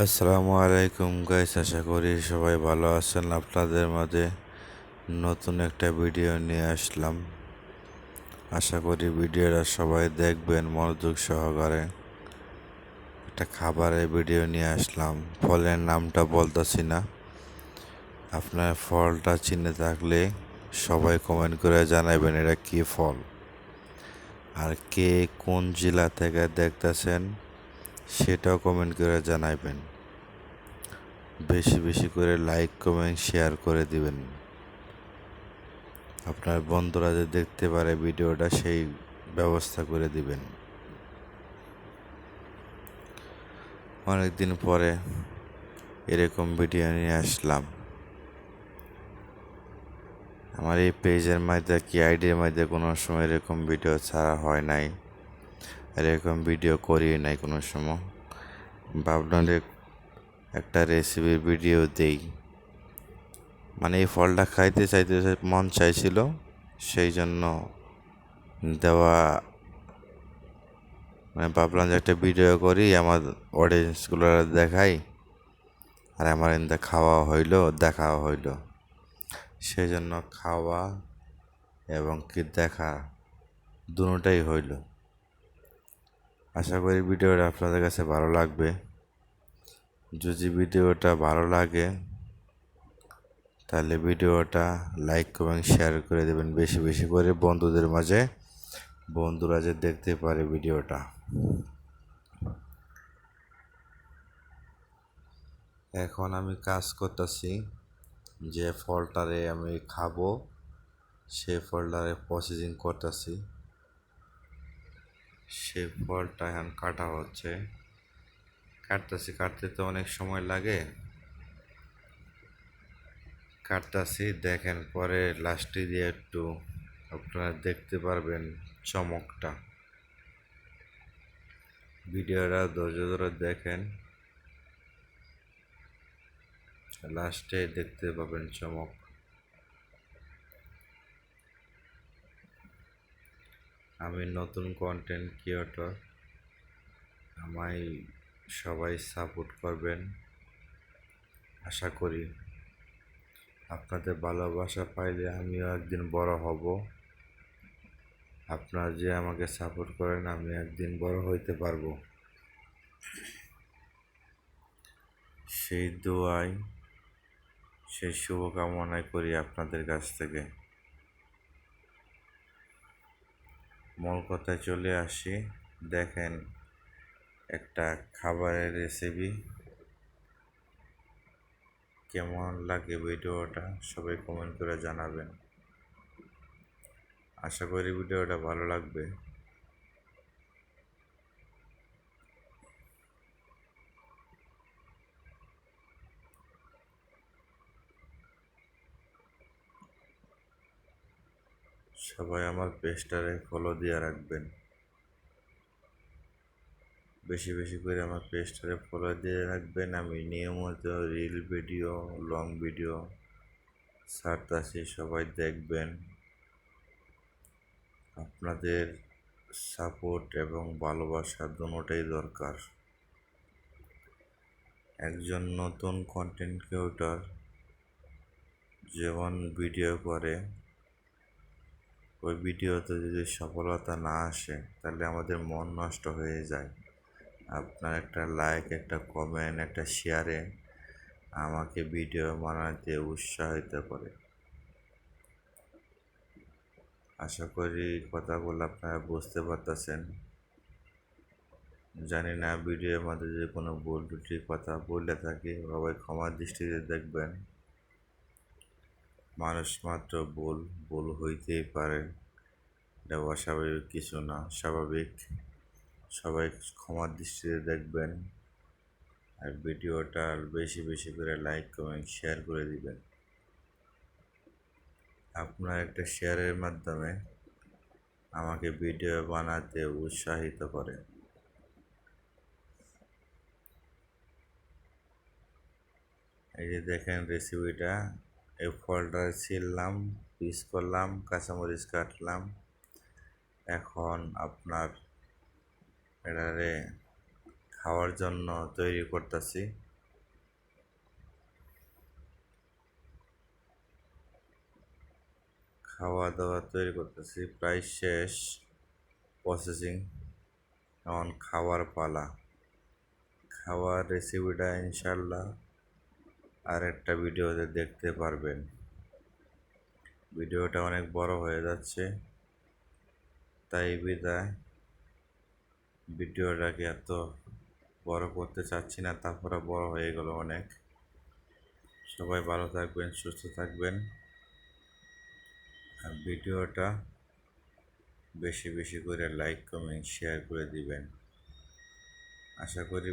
আসসালামু আলাইকুম গাইস, আশা করি সবাই ভালো আছেন। আপনাদের মাঝে নতুন একটা ভিডিও নিয়ে আসলাম। আশা করি ভিডিওটা সবাই দেখবেন মনোযোগ সহকারে। একটা খাবারের ভিডিও নিয়ে আসলাম। ফলের নামটা বলতেছি না, আপনার ফলটা চিনে থাকলে সবাই কমেন্ট করে জানাবেন এটা কী ফল, আর কে কোন জেলা থেকে দেখতেছেন সেটাও কমেন্ট করে জানাবেন। বেশি বেশি করে লাইক কমেন্ট শেয়ার করে দিবেন, আপনার বন্ধুরা যে দেখতে পারে ভিডিওটা সেই ব্যবস্থা করে দিবেন। অনেকদিন পরে এরকম ভিডিও নিয়ে আসলাম। আমার এই পেজের মধ্যে কি আইডির মধ্যে কোনো সময় এরকম ভিডিও ছাড়া হয় নাই, এরকম ভিডিও করি নাই কোনো সময়। ভাবলাম যে একটা রেসিপির ভিডিও দেই, মানে এই ফলটা খাইতে চাইতে মন চাইছিল, সেই জন্য দেওয়া। মানে ভাবলাম যে একটা ভিডিও করি, আমার অডিয়েন্সগুলো দেখাই, আর আমার এনতে খাওয়া হইলো, দেখাও হইলো। সেই জন্য খাওয়া এবং কি দেখা দুটোটাই হইল। আশা করি ভিডিওটা আপনাদের কাছে ভালো লাগবে। যদি ভিডিওটা ভালো লাগে তাহলে ভিডিওটা লাইক এবং শেয়ার করে দেবেন বেশি বেশি করে বন্ধুদের মাঝে, বন্ধুরা যে দেখতে পারে ভিডিওটা। এখন আমি কাজ করতেছি, যে ফলটারে আমি খাবো সে ফলটারে প্রসেসিং করতেছি। সে ফলটা এখন কাটা হচ্ছে, কাটতে তো অনেক সময় লাগে। কাটতেছি, দেখেন পরে লাস্টে দিয়ে একটু আপনারা দেখতে পারবেন চমকটা। ভিডিওটা ধৈর্য ধরে দেখেন, লাস্টে দেখতে পাবেন চমক। আমি নতুন কন্টেন্ট ক্রিয়েটর, আমায় সবাই সাপোর্ট করবেন। আশা করি আপনাদের ভালোবাসা পাইলে আমিও একদিন বড় হব। আপনারা যে আমাকে সাপোর্ট করেন, আমি একদিন বড় হইতে পারবো, সেই দোয়াই সেই শুভকামনাই করি আপনাদের কাছ থেকে। মূল কথায় চলে আসি, দেখেন একটা খাবারের রেসিপি। কেমন লাগে ভিডিওটা সবাই কমেন্ট করে জানাবেন। আশা করি ভিডিওটা ভালো লাগবে। সবাই আমার পেজটারে ফলো দিয়ে রাখবেন, বেশি বেশি করে আমার পেজটারে ফলো দিয়ে রাখবেন। আমি নিয়মিত রিল ভিডিও, লং ভিডিও ছাড়তাছি, সবাই দেখবেন। আপনাদের সাপোর্ট এবং ভালোবাসা দুটোটাই দরকার। একজন নতুন কন্টেন্ট ক্রিয়েটর যেমন ভিডিও করে, ওই ভিডিওতে যদি সফলতা না আসে তাহলে আমাদের মন নষ্ট হয়ে যায়। আপনার একটা লাইক, একটা কমেন্ট, একটা শেয়ারে আমাকে ভিডিও বানাতে উৎসাহিত করে। আশা করি কথাগুলো আপনারা বুঝতে পারতেছেন। জানি না ভিডিওর মধ্যে যদি কোনো ভুল ত্রুটি কথা বলে থাকি, সবাই ক্ষমার দৃষ্টিতে দেখবেন। মানুষ মাত্র ভুল, ভুল হইতেই পারে, এটা অস্বাভাবিক কিছু না, স্বাভাবিক। সবাই ক্ষমার দৃষ্টিতে দেখবেন, আর ভিডিওটা বেশি বেশি করে লাইক কমেন্ট শেয়ার করে দিবেন। আপনার একটা শেয়ারের মাধ্যমে আমাকে ভিডিও বানাতে উৎসাহিত করে। এই যে দেখেন রেসিপিটা, এই ফলটা ছিললাম, পিস করলাম, কাঁচামরিচ কাটলাম। এখন আপনার এটারে খাওয়ার জন্য তৈরি করতেছি। খাওয়া দাওয়া তৈরি করতেছি, প্রায় শেষ প্রসেসিং। এখন খাওয়ার পালা। খাওয়ার রেসিপিটা ইনশাল্লাহ আর একটা ভিডিওতে দেখতে পারবেন। ভিডিওটা অনেক বড় হয়ে যাচ্ছে, তাই বিদায় ভিডিওটাকে এত বড় করতে চাচ্ছি না, তারপরে বড় হয়ে গেল অনেক। সবাই ভালো থাকবেন, সুস্থ থাকবেন, আর ভিডিওটা বেশি বেশি করে লাইক কমেন্ট শেয়ার করে দিবেন। আশা করি